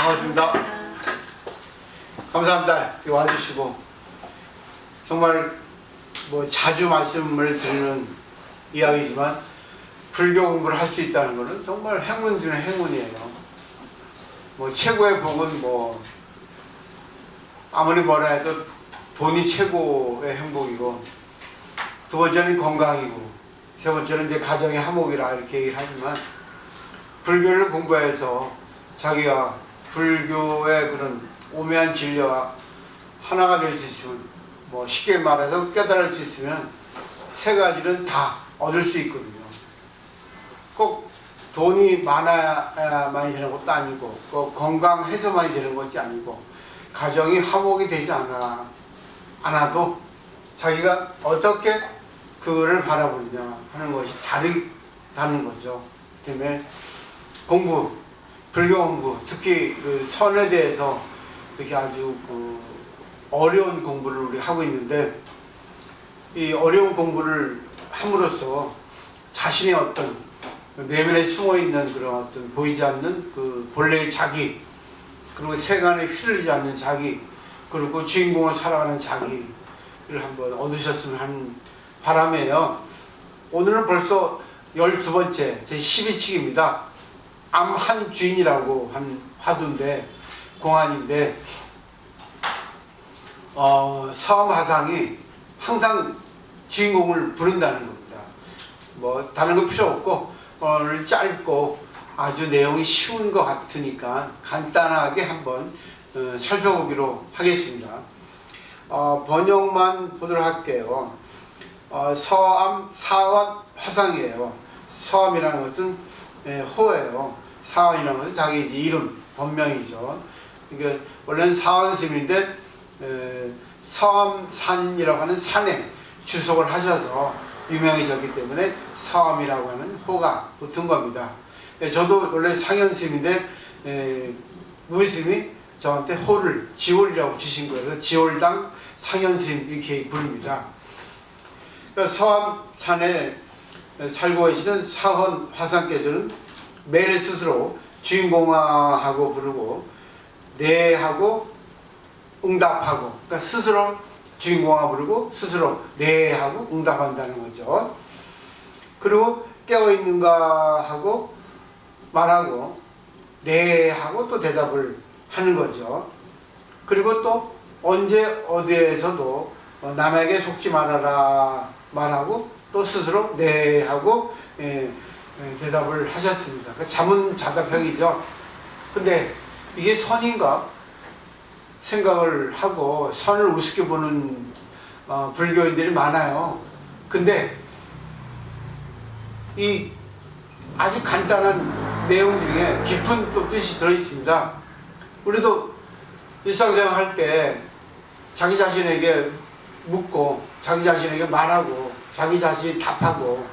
반갑습니다. 감사합니다. 여기 와주시고 정말 뭐 자주 말씀을 드리는 이야기지만 불교 공부를 할 수 있다는 것은 정말 행운 중에 행운이에요. 뭐 최고의 복은 뭐 아무리 뭐라 해도 돈이 최고의 행복이고, 두 번째는 건강이고, 세 번째는 이제 가정의 화목이라 이렇게 얘기를 하지만, 불교를 공부해서 자기가 불교의 그런 오묘한 진리와 하나가 될 수 있으면, 뭐 쉽게 말해서 깨달을 수 있으면 세 가지는 다 얻을 수 있거든요. 꼭 돈이 많아야만이 되는 것도 아니고, 꼭 건강해서만이 되는 것이 아니고, 가정이 화목이 되지 않아도 자기가 어떻게 그거를 바라보느냐 하는 것이 다른 거죠. 때문에 공부, 불교 공부, 특히 그 선에 대해서 이렇게 아주 그 어려운 공부를 우리 하고 있는데, 이 어려운 공부를 함으로써 자신의 어떤 내면에 숨어 있는 그런 어떤 보이지 않는 그 본래의 자기, 그리고 세간에 휘둘리지 않는 자기, 그리고 주인공을 살아가는 자기를 한번 얻으셨으면 하는 바람이에요. 오늘은 벌써 12번째 제 12칙입니다. 암한주인이라고 한 화두인데, 공안인데, 서암화상이 항상 주인공을 부른다는 겁니다. 뭐 다른 거 필요 없고, 오늘 짧고 아주 내용이 쉬운 것 같으니까 간단하게 한번 살펴보기로 하겠습니다. 번역만 보도록 할게요. 서암 사원 화상이에요. 서암이라는 것은 호예요. 사원이라는 것은 자기 이제 이름, 본명이죠. 그러니까 원래는 사원스님인데 서암산이라고 하는 산에 주석을 하셔서 유명해졌기 때문에 서암이라고 하는 호가 붙은 겁니다. 저도 원래 상현스님인데 무스님이 저한테 호를 지월이라고 주신 거예요. 그래서 지월당 상현스님 이렇게 부릅니다. 그러니까 서암산에 살고 계시는 사헌 화상께서는 매일 스스로 주인공하고 부르고 네하고 응답하고, 그러니까 스스로 주인공하 부르고 스스로 네하고 응답한다는 거죠. 그리고 깨어있는가 하고 말하고 네하고 또 대답을 하는 거죠. 그리고 또 언제 어디에서도 남에게 속지 말아라 말하고 또 스스로 네하고 대답을 하셨습니다. 그 자문자답형이죠. 근데 이게 선인가 생각을 하고 선을 우습게 보는 불교인들이 많아요. 근데 이 아주 간단한 내용 중에 깊은 또 뜻이 들어있습니다. 우리도 일상생활 할 때 자기 자신에게 묻고 자기 자신에게 말하고 자기 자신이 답하고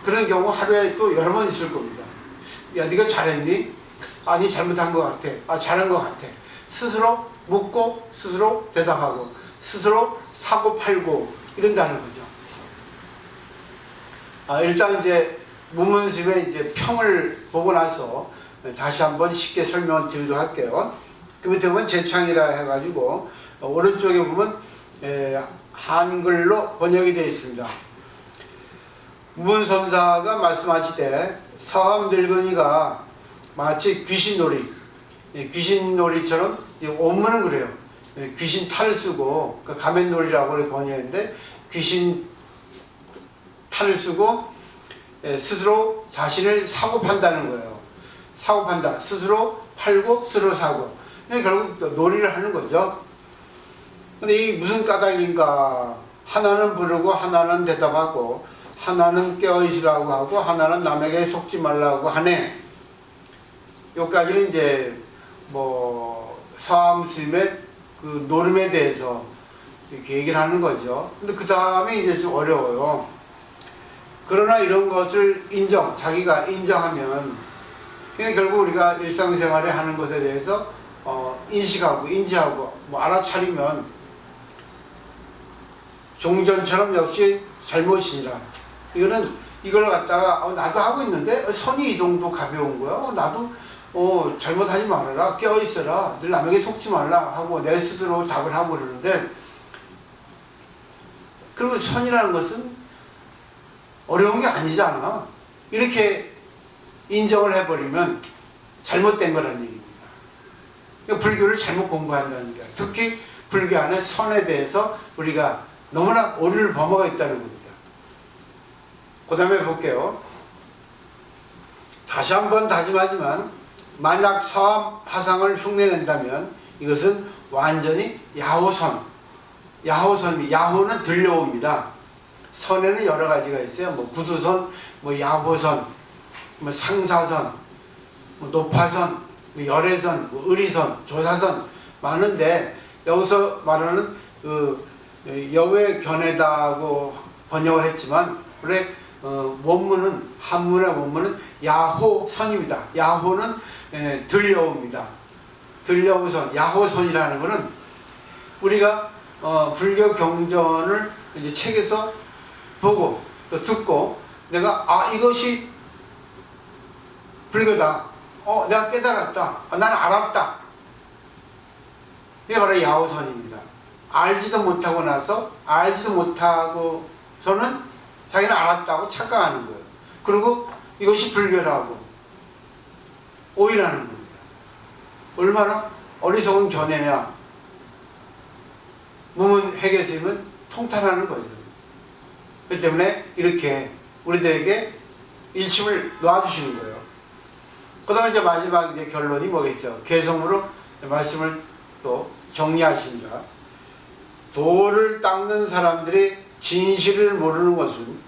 그런 경우 하루에 또 여러 번 있을 겁니다. 야, 네가 잘했니? 아니, 잘못한 것 같아. 아, 잘한 것 같아. 스스로 묻고 스스로 대답하고 스스로 사고 팔고 이런다는 거죠. 일단 이제 무문스님의 이제 평을 보고 나서 다시 한번 쉽게 설명을 드리도록 할게요. 그 밑에 보면 제창이라 해가지고 오른쪽에 보면 한글로 번역이 되어 있습니다. 무문선사가 말씀하시되 서암 늙은이가 마치 귀신놀이처럼 원문은 그래요. 귀신 탈을 쓰고, 그러니까 가면놀이라고 번역했는데 귀신 탈을 쓰고 스스로 자신을 사고 판다는 거예요. 사고 판다. 스스로 팔고 스스로 사고. 결국 놀이를 하는 거죠. 근데 이 무슨 까닭인가? 하나는 부르고 하나는 대답하고 하나는 깨어있으라고 하고 하나는 남에게 속지 말라고 하네. 여기까지는 이제 뭐 서암스님의 그 노름에 대해서 이렇게 얘기를 하는 거죠. 근데 그 다음에 이제 좀 어려워요. 그러나 이런 것을 자기가 인정하면, 그냥 결국 우리가 일상생활에 하는 것에 대해서 인식하고 인지하고 뭐 알아차리면 종전처럼 역시 잘못이니라. 이걸 갖다가 나도 하고 있는데 선이 이 정도 가벼운 거야. 나도 잘못하지 말아라, 깨어있어라, 늘 남에게 속지 말라 하고 내 스스로 답을 하고 그러는데, 그리고 선이라는 것은 어려운 게 아니잖아. 이렇게 인정을 해버리면 잘못된 거라는 얘기입니다. 그러니까 불교를 잘못 공부한다는 게, 특히 불교 안에 선에 대해서 우리가 너무나 오류를 범하고 있다는 겁니다. 그 다음에 볼게요. 다시 한번 다짐하지만 만약 서암화상을 흉내낸다면 이것은 완전히 야호선, 야호는 들려옵니다. 선에는 여러 가지가 있어요. 뭐 구두선, 뭐 야호선, 뭐 상사선, 뭐 노파선, 뭐 열애선, 뭐 의리선, 조사선 많은데, 여기서 말하는 그 여외 견해다고 번역을 했지만 원래 원문은, 한문의 원문은 야호선입니다. 야호는 들려옵니다. 들려오선, 야호선이라는 것은 우리가 불교 경전을 이제 책에서 보고 또 듣고 내가 이것이 불교다. 내가 깨달았다. 나는 알았다. 이게 바로 야호선입니다. 알지도 못하고 나서, 알지도 못하고서는 자기는 알았다고 착각하는 거예요. 그리고 이것이 불교라고 오해하는 겁니다. 얼마나 어리석은 견해냐. 무문 회계스님은 통탄하는 거죠. 그렇기 때문에 이렇게 우리들에게 일침을 놔주시는 거예요. 그 다음에 이제 마지막 이제 결론이 뭐겠어요? 개성으로 말씀을 또 정리하십니다. 도를 닦는 사람들이 진실을 모르는 것은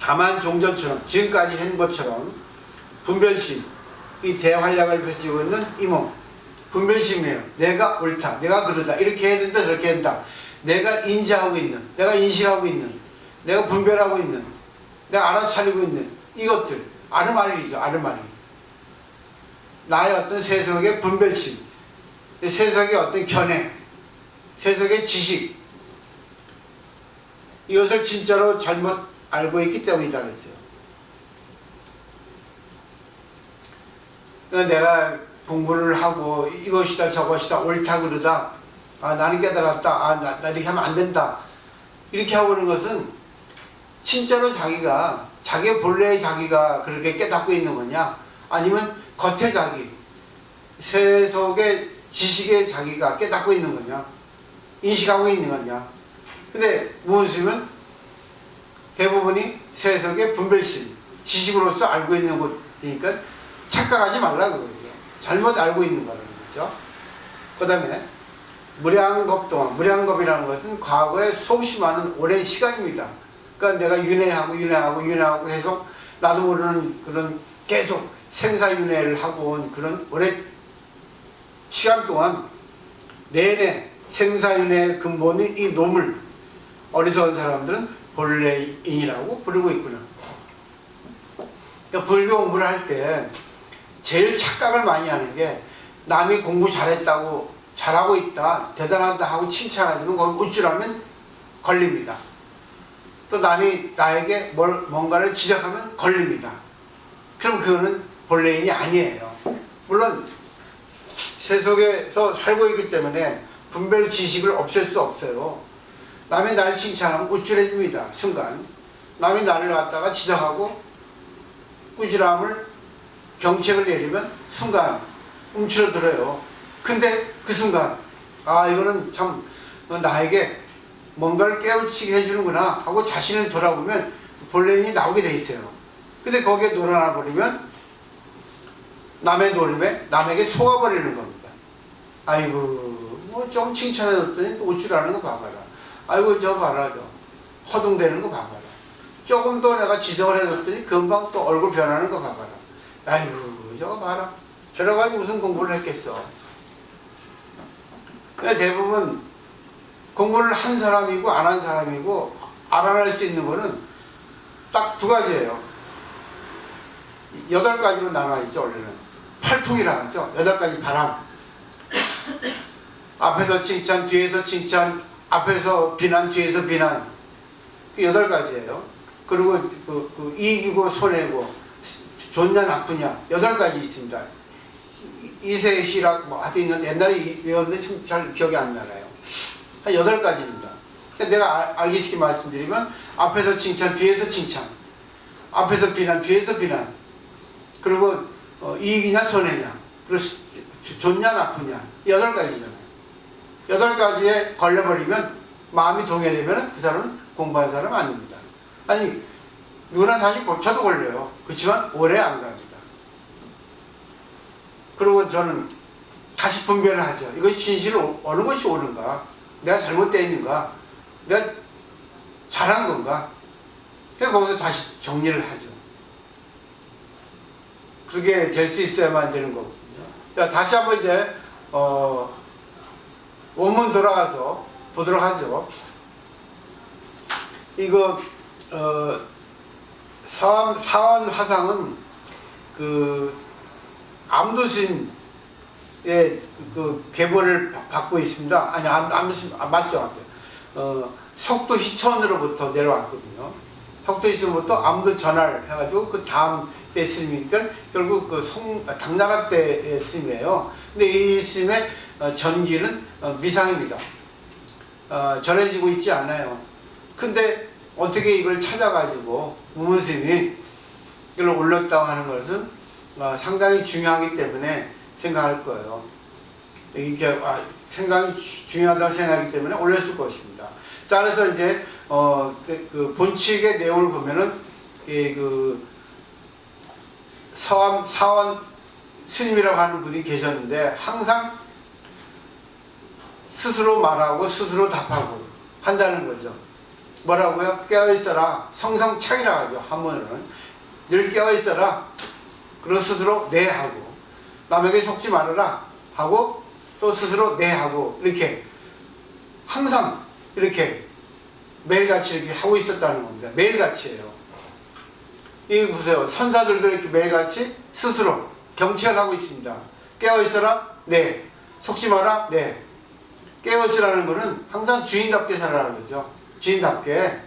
다만 종전처럼, 지금까지 한 것처럼 분별심, 이 대활약을 펼치고 있는 이몸, 분별심이에요. 내가 옳다, 내가 그러다, 이렇게 해야 된다, 저렇게 한다. 내가 인지하고 있는, 내가 인식하고 있는, 내가 분별하고 있는, 내가 알아차리고 있는 이것들, 아르마리죠, 아르마리. 나의 어떤 세속의 분별심, 세속의 어떤 견해, 세속의 지식, 이것을 진짜로 잘못 알고 있기 때문이다 그랬어요. 그러니까 내가 공부를 하고 이것이다 저것이다 옳다 그러다, 나는 깨달았다, 나 이렇게 하면 안 된다, 이렇게 하고 있는 것은 진짜로 자기가, 자기의 본래의 자기가 그렇게 깨닫고 있는 거냐, 아니면 겉의 자기, 세속의 지식의 자기가 깨닫고 있는 거냐, 인식하고 있는 거냐. 근데 무엇이면 대부분이 세속의 분별심, 지식으로서 알고 있는 것이니까 착각하지 말라 그러죠. 잘못 알고 있는 거라는 거죠. 그 다음에 무량겁동안, 무량겁이라는 것은 과거에 수없이 많은 오랜 시간입니다. 그러니까 내가 윤회하고 해서 나도 모르는 그런 계속 생사윤회를 하고 온 그런 오랜 시간 동안 내내 생사윤회의 근본이 이 놈을 어리석은 사람들은 본래인이라고 부르고 있구나. 그러니까 불교 공부를 할 때 제일 착각을 많이 하는 게, 남이 공부 잘했다고, 잘하고 있다, 대단하다 하고 칭찬하지만 거기 우쭐하면 걸립니다. 또 남이 나에게 뭔가를 지적하면 걸립니다. 그럼 그거는 본래인이 아니에요. 물론 세속에서 살고 있기 때문에 분별 지식을 없앨 수 없어요. 남이 나를 칭찬하면 우쭐해집니다. 순간. 남이 나를 갖다가 지적하고 꾸지람을, 경책을 내리면 순간 움츠러들어요. 근데 그 순간 이거는 참 나에게 뭔가를 깨우치게 해주는구나 하고 자신을 돌아보면 본래인이 나오게 돼 있어요. 근데 거기에 놀아나 버리면 남의 노름에 남에게 속아버리는 겁니다. 아이고 뭐 좀 칭찬해줬더니 또 우쭐하는 거 봐봐라. 아이고 저 봐라, 저 허둥대는 거 봐봐라. 조금 더 내가 지적을 해줬더니 금방 또 얼굴 변하는 거 봐봐라. 아이고 저거 봐라. 저래가지고 무슨 공부를 했겠어. 대부분 공부를 한 사람이고 안 한 사람이고 알아낼 수 있는 거는 딱 두 가지예요. 8가지로 나눠있죠. 원래는 8풍이라 하죠. 8가지 바람. 앞에서 칭찬, 뒤에서 칭찬, 앞에서 비난, 뒤에서 비난. 그 8가지예요. 그리고 이익이고 손해고, 좋냐 나쁘냐 8가지 있습니다. 이세희락 뭐 하여튼 있는 옛날에 외웠는데 지금 잘 기억이 안 나요. 한 8가지입니다. 내가 알기 쉽게 말씀드리면 앞에서 칭찬, 뒤에서 칭찬, 앞에서 비난, 뒤에서 비난, 그리고 이익이냐 손해냐, 그리고 좋냐 나쁘냐 8가지잖아요. 8가지에 걸려버리면 마음이 동요되면 그 사람은 공부한 사람 아닙니다. 아니 누구나 다시 저도 걸려요. 그렇지만 오래 안 갑니다. 그리고 저는 다시 분별을 하죠. 이것이 진실로 어느 것이 옳은가, 내가 잘못되어 있는가, 내가 잘한 건가. 그래서 거기서 다시 정리를 하죠. 그게 될 수 있어야만 되는 거거든요. 자, 다시 한번 이제 원문 돌아가서 보도록 하죠. 이거 사원 화상은 그 암두신의 그 계보를 받고 있습니다. 아니 암두신 맞죠? 석도 희천으로부터 내려왔거든요. 석도 희천으로부터 암두 전할 해가지고 그 다음 때 스님이니까 결국 그 당나라 때의 스님이에요. 근데 이 스님의 전기는 미상입니다. 전해지고 있지 않아요. 근데 어떻게 이걸 찾아가지고 무문스님이 이걸 올렸다고 하는 것은 상당히 중요하기 때문에 생각할 거예요. 이게 생각이 중요하다고 생각하기 때문에 올렸을 것입니다. 자, 그래서 이제 그 본칙의 내용을 보면은 그 사원 스님이라고 하는 분이 계셨는데 항상 스스로 말하고 스스로 답하고 한다는 거죠. 뭐라고요? 깨어있어라. 성성창이라고 하죠. 한문은 늘 깨어있어라. 그리고 스스로 네 하고, 남에게 속지 말아라 하고, 또 스스로 네 하고, 이렇게 항상 이렇게 매일같이 이렇게 하고 있었다는 겁니다. 매일같이예요. 이거 보세요. 선사들도 이렇게 매일같이 스스로 경치하고 있습니다. 깨어있어라. 네. 속지 마라. 네. 깨어있으라는 거는 항상 주인답게 살아라는 거죠. 주인답게.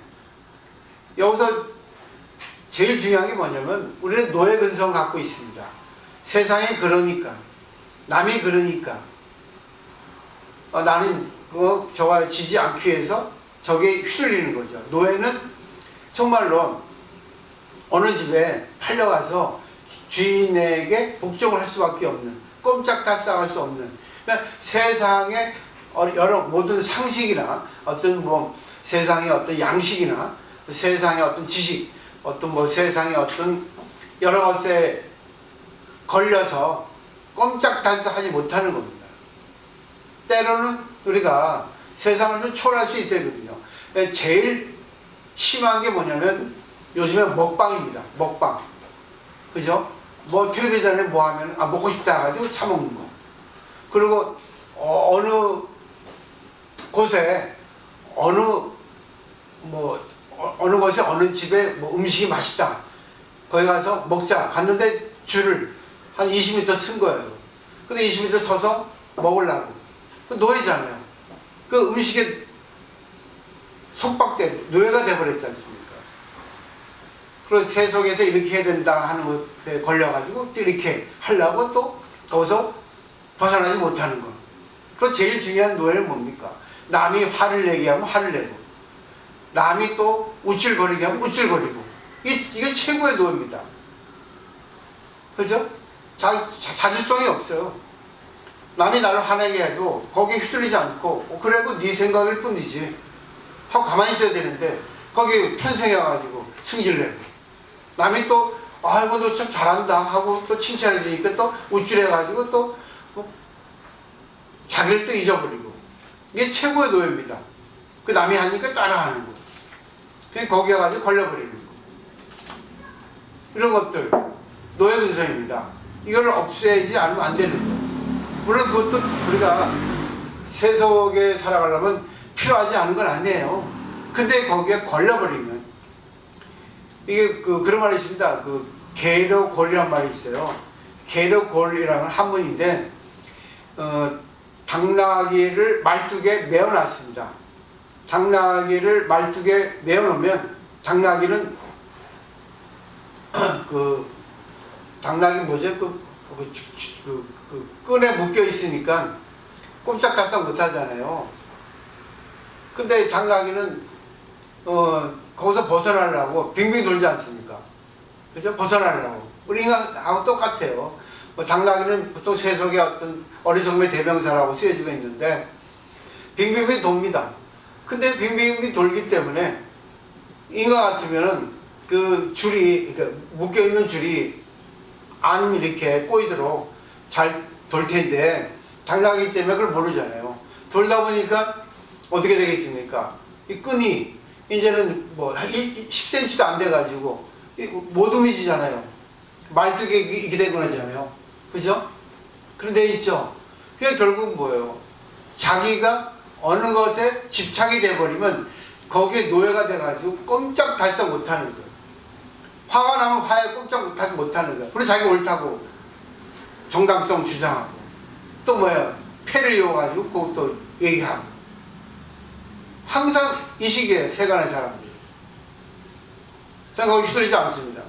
여기서 제일 중요한 게 뭐냐면 우리는 노예 근성을 갖고 있습니다. 세상이 그러니까, 남이 그러니까 나는 저와 지지 않기 위해서 저게 휘둘리는 거죠. 노예는 정말로 어느 집에 팔려가서 주인에게 복종을 할 수밖에 없는, 꼼짝달싹할 수 없는, 그러니까 세상의 여러 모든 상식이나 어떤 뭐 세상의 어떤 양식이나 세상의 어떤 지식, 어떤 뭐 세상의 어떤 여러 것에 걸려서 꼼짝달싹하지 못하는 겁니다. 때로는 우리가 세상을 좀 초월할 수 있어야 되거든요. 제일 심한 게 뭐냐면 요즘에 먹방입니다. 먹방. 그죠? 뭐 텔레비전에 뭐 하면 먹고 싶다 가지고 사 먹는 거. 그리고 어느 곳에 어느 곳에 어느 집에 뭐 음식이 맛있다. 거기 가서 먹자. 갔는데 줄을 한 20m 쓴 거예요. 근데 20m 서서 먹으려고. 그 노예잖아요. 그 음식에 속박돼 노예가 돼버렸지 않습니까? 그리고 세속에서 이렇게 해야 된다 하는 것에 걸려가지고 또 이렇게 하려고 또 거기서 벗어나지 못하는 거. 그 제일 중요한 노예는 뭡니까? 남이 화를 내게 하면 화를 내고, 남이 또 우쭐거리게 하면 우쭐거리고, 이게 최고의 노예입니다. 그죠? 자주성이 없어요. 남이 나를 화내게 해도 거기에 휘둘리지 않고 그래도 네 생각일 뿐이지 하고 가만히 있어야 되는데 거기에 편승해가지고 승질내고, 남이 또 아이고 너 참 잘한다 하고 또 칭찬해 주니까 또 우쭐해가지고 또 자기를 또 잊어버리고, 이게 최고의 노예입니다. 그 남이 하니까 따라하는 거. 그냥 거기에 가지고 걸려버리는 거. 이런 것들 노예 근성입니다. 이걸 없애지 않으면 안 되는 거. 물론 그것도 우리가 세속에 살아가려면 필요하지 않은 건 아니에요. 근데 거기에 걸려버리면 이게 그런 말이 있습니다. 계려골이란 말이 있어요. 계려골이라는 한문인데 당나귀를 말뚝에 메어놨습니다. 당나귀를 말뚝에 메어놓으면 당나귀는 당나귀 뭐죠? 그 끈에 묶여 있으니까 꼼짝달싹 못 하잖아요. 근데 당나귀는 거기서 벗어나려고 빙빙 돌지 않습니까? 그죠? 벗어나려고. 우리 인간하고 똑같아요. 당나귀는 보통 세속의 어떤 어리석음의 대명사라고 쓰여지고 있는데 빙빙빙 돕니다. 근데 빙빙빙 돌기 때문에 인간 같으면은 그 줄이, 그러니까 묶여있는 줄이 안 이렇게 꼬이도록 잘 돌 텐데 당나귀 때문에 그걸 모르잖아요. 돌다 보니까 어떻게 되겠습니까? 이 끈이 이제는 뭐 10cm도 안 돼가지고 못 움직이잖아요. 말뚝에 이게 되고 나잖아요. 그죠? 그런 데 있죠. 그게 결국 뭐예요? 자기가 어느 것에 집착이 돼버리면 거기에 노예가 돼가지고 꼼짝달싹 못하는 거예요. 화가 나면 화에 꼼짝 못하는 거예요. 그리고 자기 옳다고 정당성 주장하고 또 뭐야? 패를 이용가지고 그것도 얘기하고 항상 이 시기에 세간의 사람들이 저는 거기 휘둘리지 않습니다.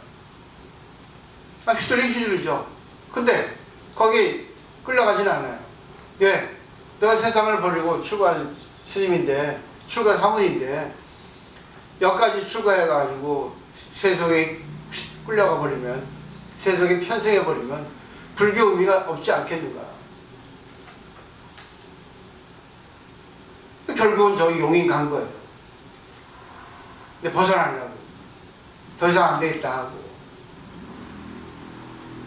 휘둘리죠. 근데 거기 끌려가지는 않아요. 왜? 내가 세상을 버리고 출가한 스님인데, 출가 사문인데 여기까지 출가해가지고 세속에 끌려가 버리면, 세속에 편승해 버리면 불교 의미가 없지 않겠는가. 결국은 저기 용인 간 거예요. 근데 벗어나려고. 더 이상 안 되겠다 하고.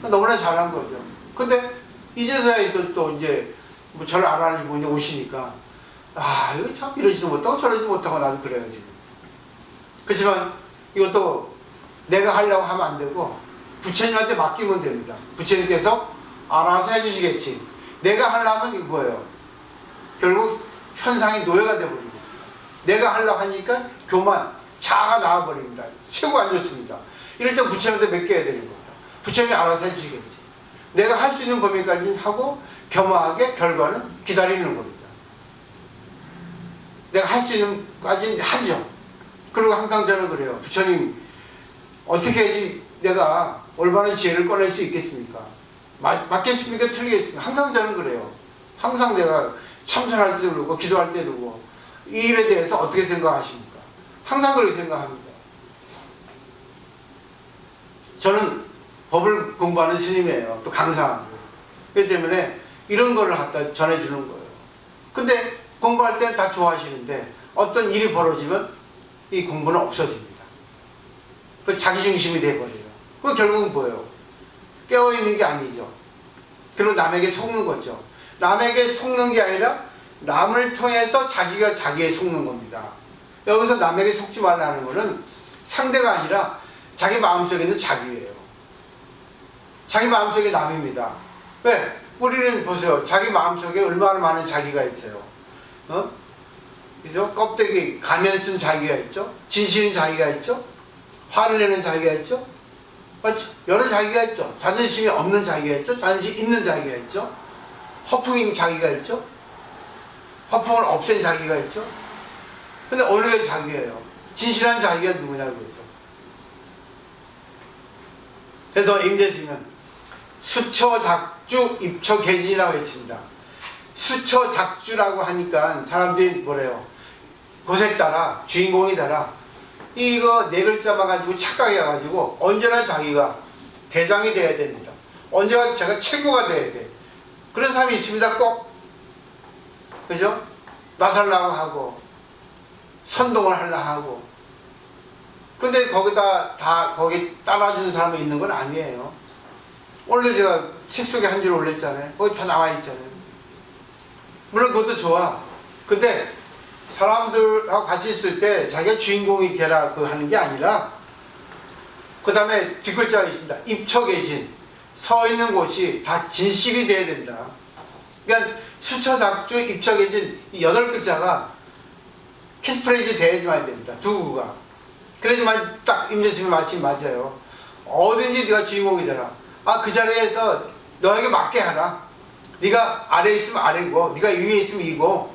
너무나 잘한 거죠. 근데 이제서야 또 이제 뭐 저를 알아주고 이제 오시니까 이거 참 이러지도 못하고 저러지도 못하고 나도 그래요 지금. 그렇지만 이것도 내가 하려고 하면 안 되고 부처님한테 맡기면 됩니다. 부처님께서 알아서 해주시겠지. 내가 하려면 이거예요. 결국 현상이 노예가 돼버리고 내가 하려고 하니까 교만, 자아가 나와버립니다. 최고 안 좋습니다. 이럴 때 부처님한테 맡겨야 되는 겁니다. 부처님이 알아서 해주시겠지. 내가 할 수 있는 범위까지 하고 겸허하게 결과는 기다리는 겁니다. 내가 할 수 있는 까지 하죠. 그리고 항상 저는 그래요. 부처님 어떻게 해야지 내가 올바른 지혜를 꺼낼 수 있겠습니까? 맞겠습니까? 틀리겠습니까? 항상 저는 그래요. 항상 내가 참선할 때도 그러고 기도할 때도 그러고 이 일에 대해서 어떻게 생각하십니까? 항상 그렇게 생각합니다. 저는 법을 공부하는 스님이에요. 또 강사하고. 그렇기 때문에 이런 거를 갖다 전해주는 거예요. 근데 공부할 때는 다 좋아하시는데 어떤 일이 벌어지면 이 공부는 없어집니다. 그 자기중심이 돼버려요. 그 결국은 뭐예요? 깨어있는 게 아니죠. 그리고 남에게 속는 거죠. 남에게 속는 게 아니라 남을 통해서 자기가 자기에 속는 겁니다. 여기서 남에게 속지 말라는 거는 상대가 아니라 자기 마음속에 있는 자기예요. 자기 마음속에 남입니다. 왜? 우리는 보세요. 자기 마음속에 얼마나 많은 자기가 있어요. 그죠? 껍데기, 가면 쓴 자기가 있죠? 진실인 자기가 있죠? 화를 내는 자기가 있죠? 맞죠? 여러 자기가 있죠? 자존심이 없는 자기가 있죠? 자존심이 있는 자기가 있죠? 허풍인 자기가 있죠? 허풍을 없앤 자기가 있죠? 근데 어느 게 자기예요? 진실한 자기가 누구냐고 그러죠. 그래서 임재수는 수처작주 입처계진이라고 했습니다. 수처작주라고 하니까 사람들이 뭐래요? 곳에 따라 주인공에 따라 이거 네 글자만 가지고 착각해가지고 언제나 자기가 대장이 돼야 됩니다. 언제가 제가 최고가 돼야 돼. 그런 사람이 있습니다. 꼭. 그죠? 나서려고 하고 선동을 하려고 하고. 근데 거기다 다 거기 따라주는 사람이 있는 건 아니에요. 원래 제가 책 속에 한 줄 올렸잖아요. 거기 다 나와 있잖아요. 물론 그것도 좋아. 근데 사람들하고 같이 있을 때 자기가 주인공이 되라 그 하는 게 아니라 그 다음에 뒷글자가 있습니다. 입처계진. 서 있는 곳이 다 진실이 돼야 된다. 그러니까 수처작주 입처계진 이 8글자가 캐치프레이즈 돼야지만 됩니다. 두 구가. 그래야지만 딱 임재수님의 말씀이 맞아요. 어딘지 네가 주인공이 되라. 그 자리에서 너에게 맞게 하라. 네가 아래에 있으면 아래고 네가 위에 있으면 위고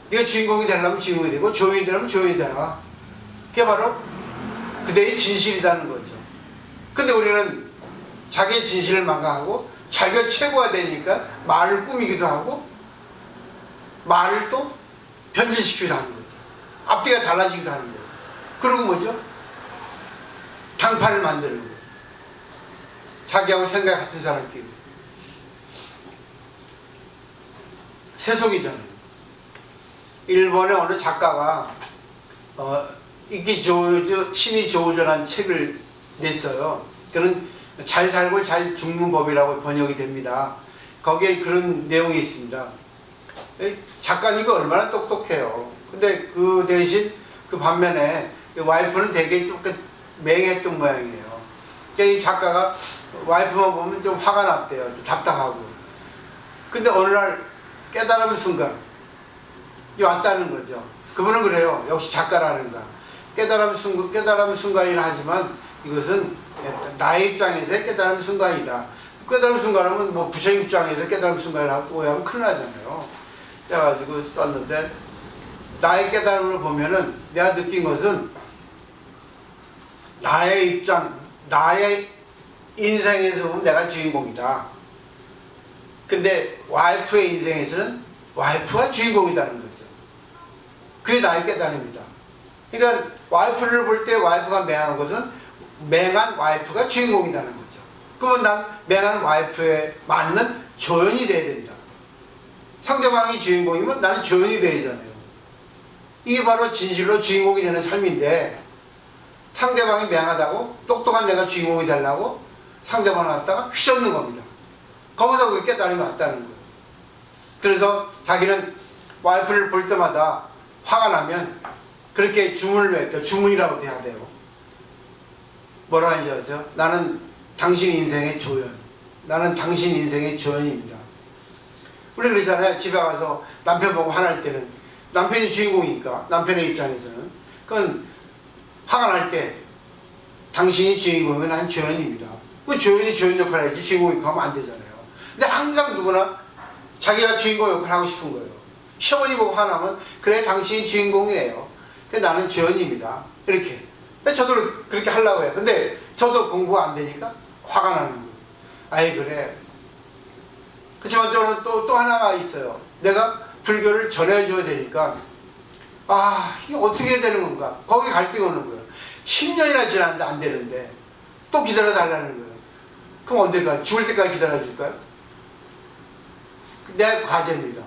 네가 주인공이 되려면 주인공이 되고 조용히 되려면 조용히 되라. 그게 바로 그대의 진실이라는 거죠. 근데 우리는 자기의 진실을 망각하고 자기가 최고가 되니까 말을 꾸미기도 하고 말을 또 변질시키기도 하는 거죠. 앞뒤가 달라지기도 하는 거예요. 그리고 뭐죠? 당파를 만드는 거예요. 자기하고 생각 같은 사람끼리. 세속이잖아요. 일본의 어느 작가가 이기 조조 신이 조조라는 책을 냈어요. 그런 잘 살고 잘 죽는 법이라고 번역이 됩니다. 거기에 그런 내용이 있습니다. 작가니까 얼마나 똑똑해요. 근데 그 대신 그 반면에 와이프는 되게 좀 맹했던 모양이에요. 이 작가가 와이프만 보면 좀 화가 났대요. 좀 답답하고. 근데 어느 날 깨달은 순간 왔다는 거죠. 그분은 그래요. 역시 작가라는가. 깨달은 순간이라 하지만 이것은 나의 입장에서의 깨달은 순간이다. 깨달은 순간이면 뭐 부처 입장에서 깨달은 순간이라고 오해하면 큰일 나잖아요. 그래가지고 썼는데 나의 깨달음을 보면은 내가 느낀 것은 나의 입장, 나의 인생에서 보면 내가 주인공이다. 근데 와이프의 인생에서는 와이프가 주인공이라는 거죠. 그게 나의 깨달음입니다. 그러니까 와이프를 볼 때 와이프가 맹한 것은 맹한 와이프가 주인공이라는 거죠. 그러면 난 맹한 와이프에 맞는 조연이 돼야 된다. 상대방이 주인공이면 나는 조연이 되잖아요. 이게 바로 진실로 주인공이 되는 삶인데 상대방이 맹하다고 똑똑한 내가 주인공이 되려고 상대방을 갖다가 휘젓는 겁니다. 거기서 그 깨달음이 왔다는 거예요. 그래서 자기는 와이프를 볼 때마다 화가 나면 그렇게 주문을 외웠대요. 주문이라고 돼야 돼요. 뭐라 하는지 아세요? 나는 당신 인생의 조연. 나는 당신 인생의 조연입니다. 우리 그러잖아요. 집에 가서 남편 보고 화날 때는 남편이 주인공이니까 남편의 입장에서는 그건 화가 날 때 당신이 주인공이면 난 조연입니다. 그 조연이 조연 역할을 해야지 주인공 역할 하면 안 되잖아요. 근데 항상 누구나 자기가 주인공 역할을 하고 싶은 거예요. 시어머니 보고 화나면 그래 당신이 주인공이에요. 그래 나는 조연입니다. 이렇게. 근데 저도 그렇게 하려고 해요. 근데 저도 공부가 안 되니까 화가 나는 거예요. 아이 그래. 그렇지만 저는 또 하나가 있어요. 내가 불교를 전해줘야 되니까 이게 어떻게 해야 되는 건가. 거기 갈등이 오는 거예요. 10년이나 지났는데 안 되는데 또 기다려달라는 거예요. 그럼 언제까지? 죽을 때까지 기다려줄까요? 내 과제입니다.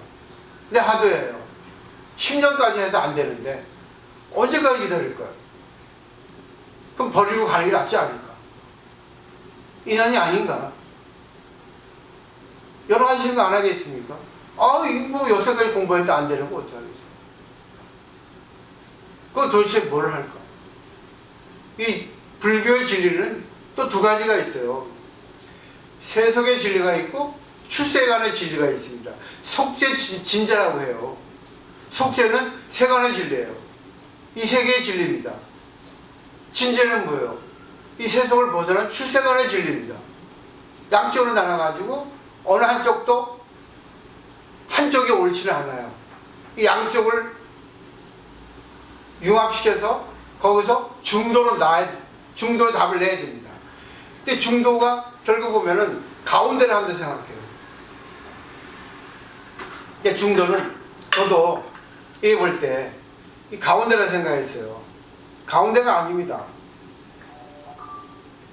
내 화두예요. 10년까지 해서 안 되는데 언제까지 기다릴까요? 그럼 버리고 가는 게 낫지 않을까? 인연이 아닌가? 여러 가지 생각 안 하겠습니까? 이거 뭐 여태까지 공부했는데 안 되는 거 어떡하겠어요? 그건 도대체 뭘 할까? 이 불교의 진리는 또 두 가지가 있어요. 세속의 진리가 있고 출세간의 진리가 있습니다. 속죄 진자라고 해요. 속죄는 세간의 진리예요. 이 세계의 진리입니다. 진제는 뭐예요? 이 세속을 벗어난 출세간의 진리입니다. 양쪽으로 나눠가지고 어느 한쪽이 옳지는 않아요. 이 양쪽을 융합시켜서 거기서 중도로 답을 내야 됩니다. 근데 중도가 결국 보면은 가운데를 한다 생각해요. 근데 중도는 저도 이 볼 때 이 가운데라 생각했어요. 가운데가 아닙니다.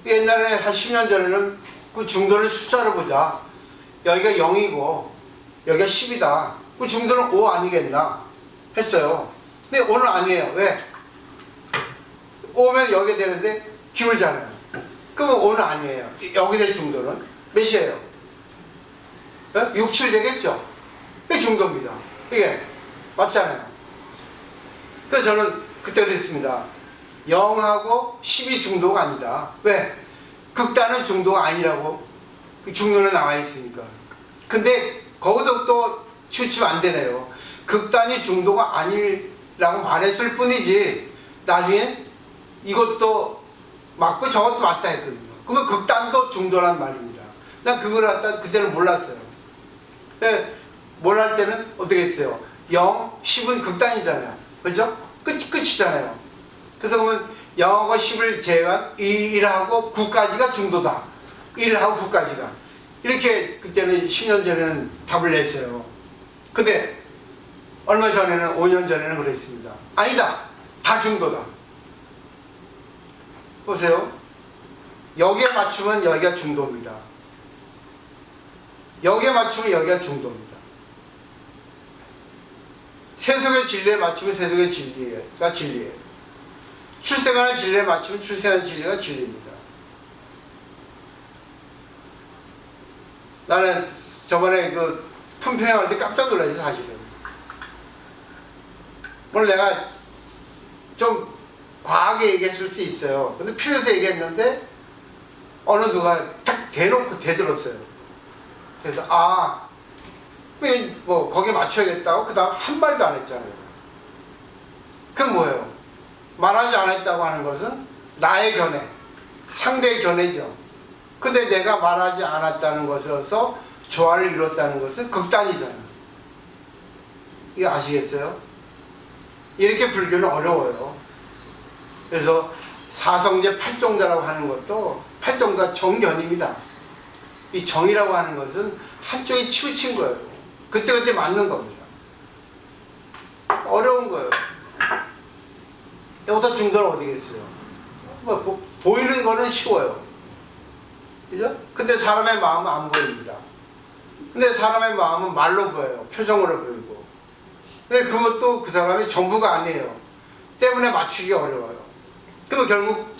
옛날에 한 10년 전에는 그 중도를 숫자로 보자. 여기가 0이고 여기가 10이다. 그 중도는 5 아니겠나 했어요. 근데 5는 아니에요. 왜? 5면 여기에 되는데 기울잖아요. 그러면 5는 아니에요. 여기 될 중도는 몇이에요? 6, 7 되겠죠? 그게 중도입니다. 이게 맞잖아요. 그래서 저는 그때 그랬습니다. 0하고 10이 중도가 아니다. 왜? 극단은 중도가 아니라고 중도는 나와 있으니까. 근데 거기서 또 치우치면 안 되네요. 극단이 중도가 아니라고 말했을 뿐이지 나중에 이것도 맞고 저것도 맞다 했거든요. 그러면 극단도 중도란 말입니다. 난 그걸 갖다 그때는 몰랐어요. 뭘 할 때는 어떻게 했어요? 0, 10은 극단이잖아요. 그죠? 끝이잖아요. 그래서 그러면 0하고 10을 제외한 1하고 9까지가 중도다. 1하고 9까지가. 이렇게 그때는 10년 전에는 답을 냈어요. 근데 얼마 전에는 5년 전에는 그랬습니다. 아니다. 다 중도다. 보세요. 여기에 맞추면 여기가 중도입니다. 여기에 맞추면 여기가 중도입니다. 세속의 진리에 맞추면 세속의 진리가 진리예요. 출생하는 진리에 맞추면 출생하는 진리가 진리입니다. 나는 저번에 그 품평할 때 깜짝 놀랐어요, 사실은. 물론 내가 좀 과하게 얘기했을 수 있어요. 근데 필요해서 얘기했는데 어느 누가 딱 대놓고 대들었어요. 그래서 뭐 거기에 맞춰야겠다고 그 다음 한 말도 안 했잖아요. 그건 뭐예요? 말하지 않았다고 하는 것은 나의 견해, 상대의 견해죠. 근데 내가 말하지 않았다는 것으로서 조화를 이뤘다는 것은 극단이잖아요. 이거 아시겠어요? 이렇게 불교는 어려워요. 그래서 사성제 팔종자라고 하는 것도 팔종자 정견입니다. 이 정이라고 하는 것은 한쪽에 치우친 거예요. 그때그때 맞는 겁니다. 어려운 거예요. 여기서 중도는 어디겠어요? 뭐 보이는 거는 쉬워요. 그죠? 근데 사람의 마음은 안 보입니다. 근데 사람의 마음은 말로 보여요. 표정으로 보이고. 근데 그것도 그 사람이 전부가 아니에요. 때문에 맞추기 어려워요. 그럼 결국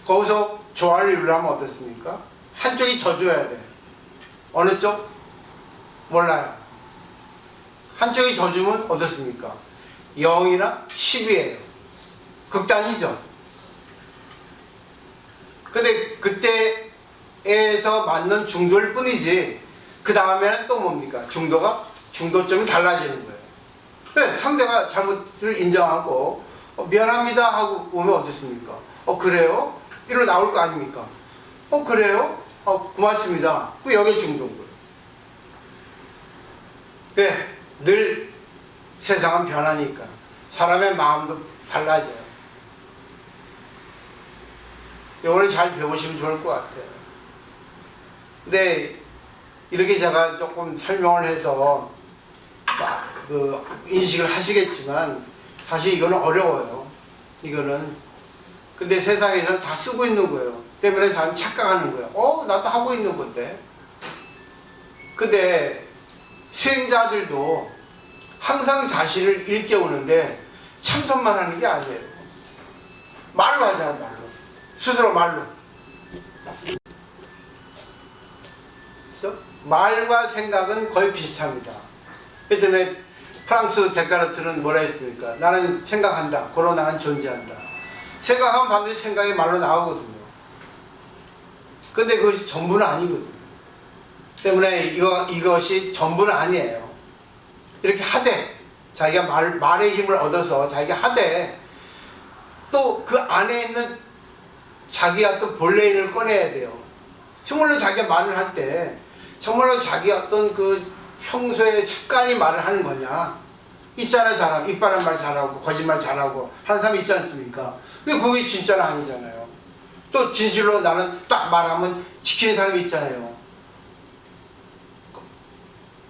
거기서 조화를 이루려면 어떻습니까? 한쪽이 져줘야 돼. 어느 쪽? 몰라요. 한쪽이 져주면 어떻습니까? 0이나 10이에요. 극단이죠. 근데 그때에서 맞는 중도일 뿐이지 그 다음에는 또 뭡니까? 중도점이 달라지는 거예요. 네, 상대가 잘못을 인정하고 미안합니다 하고 오면 어떻습니까? 그래요? 이리로 나올 거 아닙니까? 그래요? 고맙습니다. 여기 중도인 거예요. 네, 늘 세상은 변하니까 사람의 마음도 달라져요. 이거를 잘 배우시면 좋을 것 같아요. 근데 이렇게 제가 조금 설명을 해서 인식을 하시겠지만 사실 이거는 어려워요. 이거는. 근데 세상에서는 다 쓰고 있는 거예요. 때문에 사람이 착각하는 거예요. 나도 하고 있는 건데. 근데 수행자들도 항상 자신을 일깨우는데 참선만 하는 게 아니에요. 말로 하잖아요. 말로. 스스로 말로. 그래서 말과 생각은 거의 비슷합니다. 그 때문에 프랑스 데카르트는 뭐라 했습니까? 나는 생각한다. 고로 나는 존재한다. 생각하면 반드시 생각이 말로 나오거든요. 근데 그것이 전부는 아니거든요. 때문에 이것이 전부는 아니에요. 이렇게 하되 자기가 말의 힘을 얻어서 자기가 하되 또 그 안에 있는 자기가 또 본래인을 꺼내야 돼요. 정말로 자기가 말을 할 때 정말로 자기 어떤 그 평소에 습관이 말을 하는 거냐. 있잖아요. 사람 이빨한 말 잘하고 거짓말 잘하고 하는 사람이 있지 않습니까? 근데 그게 진짜는 아니잖아요. 또 진실로 나는 딱 말하면 지키는 사람이 있잖아요.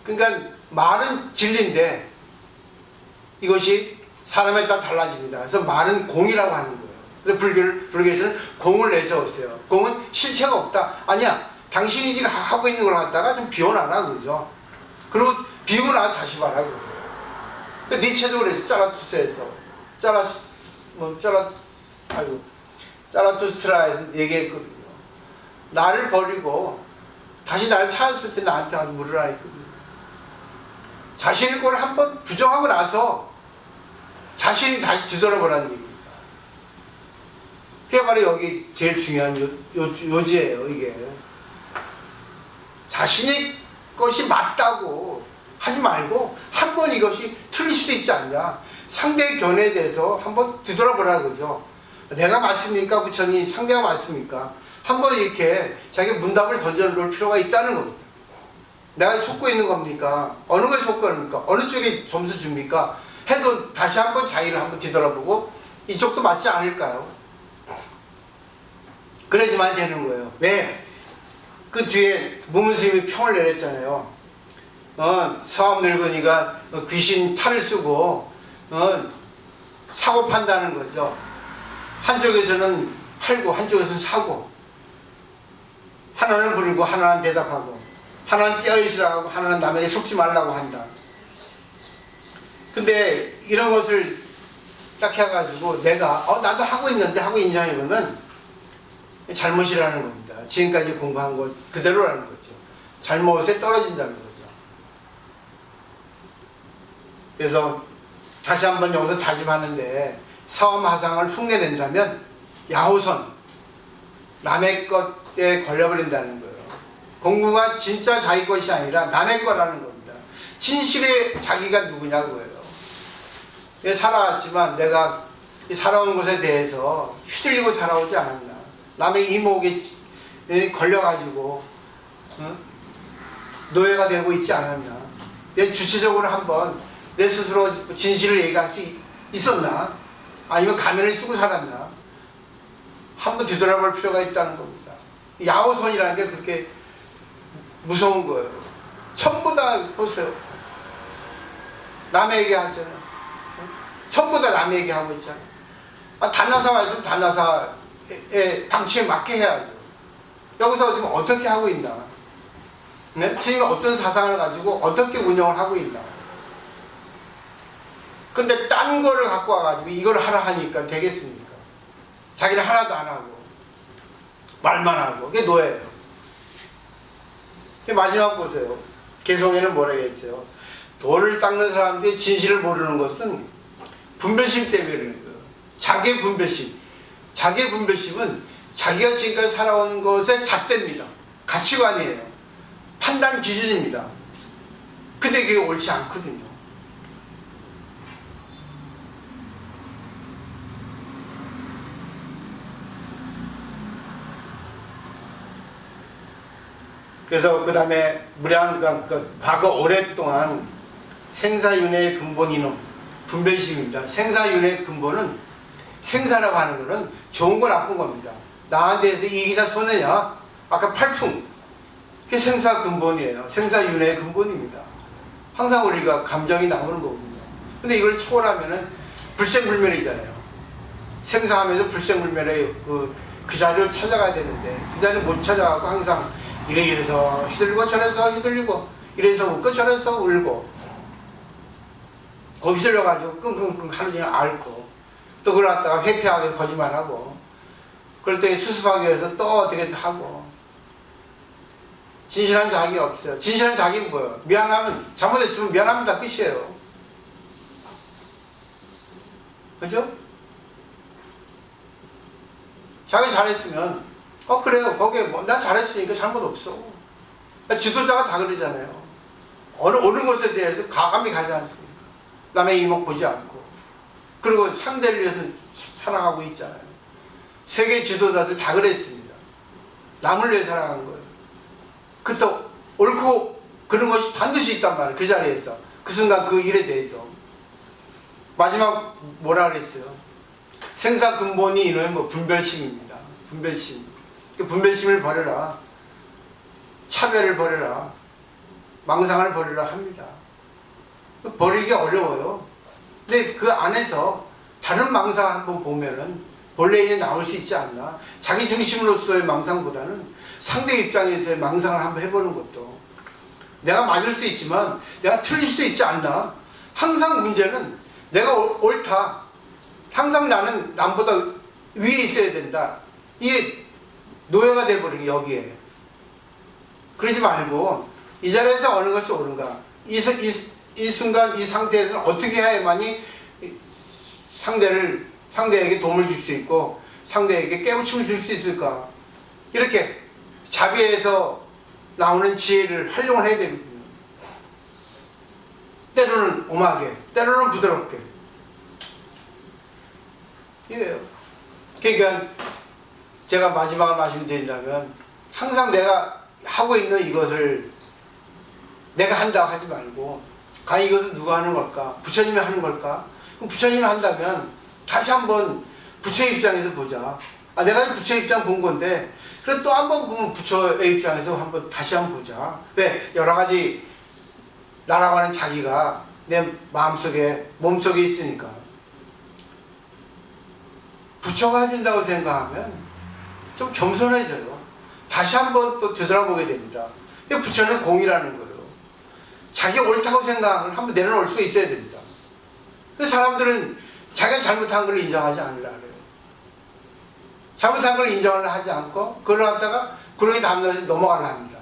그러니까 말은 진리인데 이것이 사람에 따라 달라집니다. 그래서 말은 공이라고 하는 거예요. 그래서 불교에서는 공을 내세웠어요. 공은 실체가 없다. 아니야. 당신이 지금 하고 있는 걸 갖다가 좀 비워놔라. 그러죠. 그리고 비우고 나서 다시 말하고. 그러니까 니체도 그랬어. 짜라투스에서. 짜라투스트라에서 얘기했거든요. 나를 버리고 다시 나를 찾았을 때 나한테 가서 물으라 했거든요. 자신의 걸 한번 부정하고 나서 자신이 다시 뒤돌아보라는 얘기입니다. 그게 바로 여기 제일 중요한 요지예요. 이게 자신의 것이 맞다고 하지 말고 한번 이것이 틀릴 수도 있지 않냐. 상대의 견해에 대해서 한번 뒤돌아보라 그러죠. 내가 맞습니까? 부처님 상대가 맞습니까? 한번 이렇게 자기 문답을 던져놓을 필요가 있다는 겁니다. 내가 속고 있는 겁니까? 어느 거에 속고 있습니까? 어느 쪽에 점수 줍니까? 해도 다시 한번 자기를 한번 뒤돌아보고 이쪽도 맞지 않을까요? 그래야지만 되는 거예요. 왜? 그 뒤에 문스님이 평을 내렸잖아요. 서암 늙은이가 귀신 탈을 쓰고 사고 판다는 거죠. 한쪽에서는 팔고 한쪽에서는 사고, 하나는 부르고 하나는 대답하고, 하나는 떼어있으라고 하고 하나는 남에게 속지 말라고 한다. 근데 이런 것을 딱 해가지고 내가 나도 하고 있는데 하고 인정해보면 잘못이라는 겁니다. 지금까지 공부한 것 그대로라는 거죠. 잘못에 떨어진다는 거죠. 그래서 다시 한번 여기서 다짐하는데, 서암화상을 흉내낸다면 야호선, 남의 것에 걸려버린다는 거예요. 공부가 진짜 자기 것이 아니라 남의 거라는 겁니다. 진실의 자기가 누구냐고요. 살아왔지만 내가 살아온 것에 대해서 휘둘리고 살아오지 않았나. 남의 이목에 걸려가지고 노예가 되고 있지 않았나. 내 주체적으로 한번 내 스스로 진실을 얘기할 수 있었나? 아니면 가면을 쓰고 살았나? 한번 뒤돌아볼 필요가 있다는 겁니다. 야호선이라는 게 그렇게 무서운 거예요. 전부 다 보세요. 남의 얘기하잖아요. 전부 다 남의 얘기하고 있잖아요. 단나사가 있으면 단나사의 방침에 맞게 해야죠. 여기서 지금 어떻게 하고 있나? 네? 스님이 어떤 사상을 가지고 어떻게 운영을 하고 있나? 근데 딴 거를 갖고 와가지고 이걸 하라 하니까 되겠습니까? 자기는 하나도 안 하고 말만 하고. 그게 노예예요. 마지막 보세요. 개성에는 뭐라고 했어요? 돌을 닦는 사람들이 진실을 모르는 것은 분별심 때문에 그런 거예요. 자기의 분별심. 자기의 분별심은 자기가 지금까지 살아오는 것의 잣대입니다. 가치관이에요. 판단 기준입니다. 근데 그게 옳지 않거든요. 그래서 그 다음에 과거 오랫동안 생사윤회의 근본이놈, 분별심입니다. 생사윤회의 근본은, 생사라고 하는 것은 좋은 거 나쁜 겁니다. 나한테서 이익이나 손해냐? 아까 팔풍, 그게 생사 근본이에요. 생사윤회의 근본입니다. 항상 우리가 감정이 나오는 거거든요. 근데 이걸 초월하면은 불생불멸이잖아요. 생사하면서 불생불멸의 그 자리를 찾아가야 되는데, 그 자리를 못 찾아가고 항상 이래서 휘둘리고 저래서 휘둘리고, 이래서 웃고 저래서 울고, 거기 휘둘려가지고 끙끙끙 하루 종일 앓고, 또 그걸 갖다가 회피하게 거짓말하고, 그럴 때 수습하기 위해서 또 어떻게 하고. 진실한 자기가 없어요. 진실한 자기는 뭐예요? 미안하면, 잘못했으면 미안하면 다 끝이에요. 그죠? 자기 잘했으면 그래요. 거기에 난 잘했으니까 잘못 없어. 지도자가 다 그러잖아요. 어느 것에 대해서 가감히 가지 않습니까? 남의 이목 보지 않고. 그리고 상대를 위해서 살아가고 있잖아요. 세계 지도자들 다 그랬습니다. 남을 위해 살아간 거예요. 그래서 옳고 그런 것이 반드시 있단 말이에요. 그 자리에서. 그 순간 그 일에 대해서. 마지막 뭐라 그랬어요? 생사 근본이 이놈의 분별심입니다. 분별심. 그 분별심을 버려라. 차별을 버려라. 망상을 버리라 합니다. 버리기 어려워요. 근데 그 안에서 다른 망상 한번 보면은 본래 이제 나올 수 있지 않나. 자기 중심으로서의 망상보다는 상대 입장에서의 망상을 한번 해보는 것도. 내가 맞을 수 있지만 내가 틀릴 수도 있지 않나. 항상 문제는 내가 옳다. 항상 나는 남보다 위에 있어야 된다. 이게 노예가 돼버리기, 여기에. 그러지 말고 이 자리에서 어느 것이 옳은가. 이 순간 이 상태에서는 어떻게 해야만이 상대에게 도움을 줄 수 있고 상대에게 깨우침을 줄 수 있을까. 이렇게 자비에서 나오는 지혜를 활용을 해야 되거든요. 때로는 엄하게, 때로는 부드럽게. 이래요. 그러니까 제가 마지막으로 말씀드린다면, 항상 내가 하고 있는 이것을 내가 한다고 하지 말고, 과연 이것은 누가 하는 걸까? 부처님이 하는 걸까? 그럼 부처님이 한다면 다시 한번 부처의 입장에서 보자. 내가 부처의 입장 본 건데 그래서 또 한 번 보면 부처의 입장에서 한번 다시 한번 보자. 왜? 여러 가지 날아가는 자기가 내 마음속에 몸속에 있으니까 부처가 해준다고 생각하면 좀 겸손해져요. 다시 한번 또 되돌아보게 됩니다. 부처는 공이라는 거예요. 자기가 옳다고 생각을 한번 내려놓을 수가 있어야 됩니다. 근데 사람들은 자기가 잘못한 걸 인정하지 않으려 그래요. 잘못한 걸 인정을 하지 않고 그걸 갖다가 구렁이 담면서 넘어가려 합니다.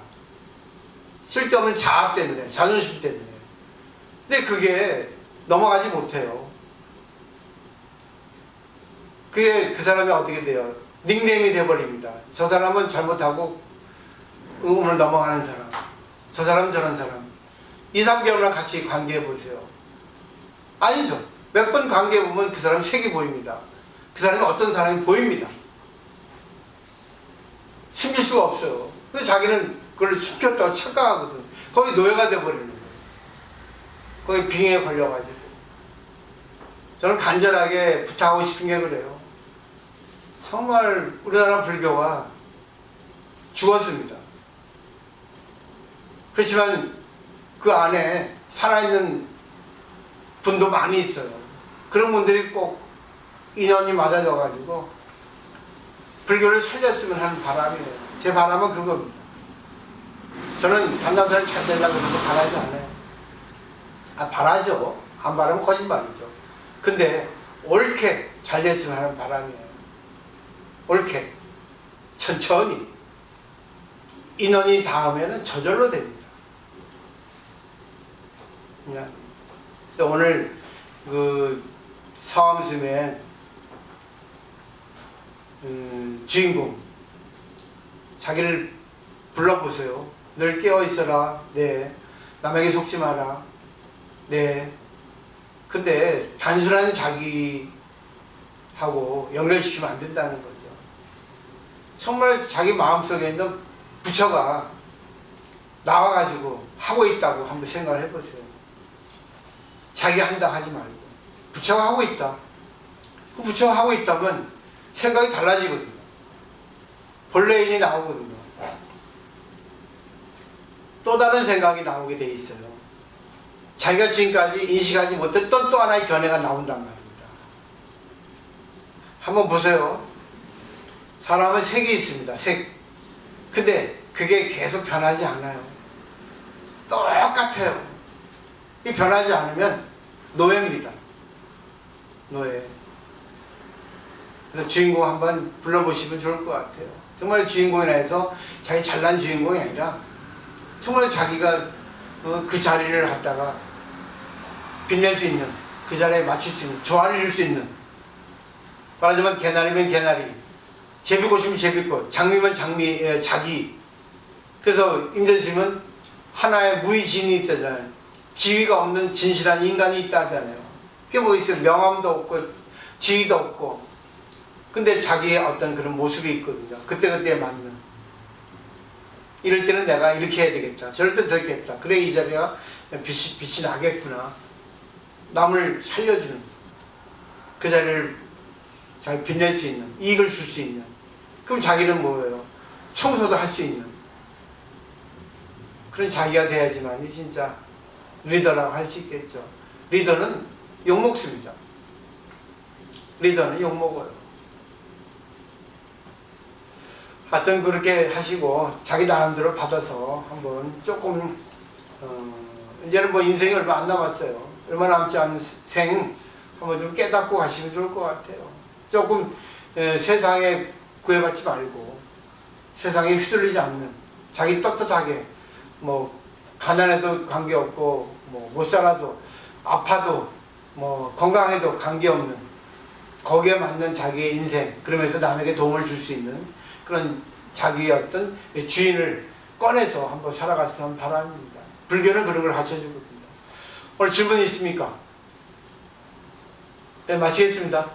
쓸데없는 자아 때문에, 자존심 때문에. 근데 그게 넘어가지 못해요. 그게 그 사람이 어떻게 돼요? 닉네임이 돼버립니다. 저 사람은 잘못하고 오늘 넘어가는 사람, 저 사람은 저런 사람. 2, 3개월만 같이 관계해보세요. 아니죠. 몇 번 관계해보면 그 사람 색이 보입니다. 그 사람이 어떤 사람이 보입니다. 숨길 수가 없어요. 근데 자기는 그걸 숨겼다고 착각하거든. 거기 노예가 돼버리는 거예요. 거기 빙에 걸려가지고. 저는 간절하게 부탁하고 싶은 게 그래요. 정말 우리나라 불교가 죽었습니다. 그렇지만 그 안에 살아있는 분도 많이 있어요. 그런 분들이 꼭 인연이 맞아져가지고 불교를 살렸으면 하는 바람이에요. 제 바람은 그겁니다. 저는 단단사를 잘 되려고 그러고 바라지 않아요. 바라죠. 안 바라면 거짓말이죠. 근데 옳게 잘 됐으면 하는 바람이에요. 옳게 천천히 인원이 닿으면 저절로 됩니다. 그래서 오늘 그 서암스의 주인공 자기를 불러보세요. 늘 깨어있어라. 네. 남에게 속지 마라. 네. 근데 단순한 자기하고 연결시키면 안 된다는 거죠. 정말 자기 마음속에 있는 부처가 나와가지고 하고 있다고 한번 생각을 해보세요. 자기가 한다 하지 말고 부처가 하고 있다. 그 부처가 하고 있다면 생각이 달라지거든요. 본래인이 나오거든요. 또 다른 생각이 나오게 돼 있어요. 자기가 지금까지 인식하지 못했던 또 하나의 견해가 나온단 말입니다. 한번 보세요. 사람은 색이 있습니다. 색. 근데 그게 계속 변하지 않아요. 똑같아요. 이 변하지 않으면 노예입니다. 노예. 그래서 주인공 한번 불러보시면 좋을 것 같아요. 정말 주인공이라 해서 자기 잘난 주인공이 아니라 정말 자기가 그 자리를 갖다가 빛낼 수 있는, 그 자리에 맞출 수 있는, 조화를 이룰 수 있는, 말하자면 개나리면 개나리, 제비꽃이면 제비꽃, 장미면 장미, 자기. 그래서 임재스님은 하나의 무의진이 있잖아요. 지위가 없는 진실한 인간이 있다 하잖아요. 그게 뭐 있어요? 명함도 없고 지위도 없고, 근데 자기의 어떤 그런 모습이 있거든요. 그때그때 맞는. 이럴 때는 내가 이렇게 해야 되겠다. 저럴 땐 저렇게 했다. 그래 이 자리가 빛이 나겠구나. 남을 살려주는, 그 자리를 잘 빛낼 수 있는, 이익을 줄 수 있는. 그럼 자기는 뭐예요? 청소도 할 수 있는 그런 자기가 돼야지만 진짜 리더라고 할 수 있겠죠. 리더는 욕먹습니다. 리더는 욕먹어요. 하여튼 그렇게 하시고 자기 나름대로 받아서 한번 조금 이제는 뭐 인생이 얼마 안 남았어요. 얼마 남지 않은 생 한번 좀 깨닫고 가시면 좋을 것 같아요. 조금 세상에 구애받지 말고 세상에 휘둘리지 않는, 자기 떳떳하게 뭐 가난해도 관계없고 뭐 못 살아도 아파도 뭐 건강해도 관계없는, 거기에 맞는 자기의 인생, 그러면서 남에게 도움을 줄 수 있는 그런 자기의 어떤 주인을 꺼내서 한번 살아갔으면 바랍니다. 불교는 그런 걸 가르쳐주거든요. 오늘 질문이 있습니까? 네, 마치겠습니다.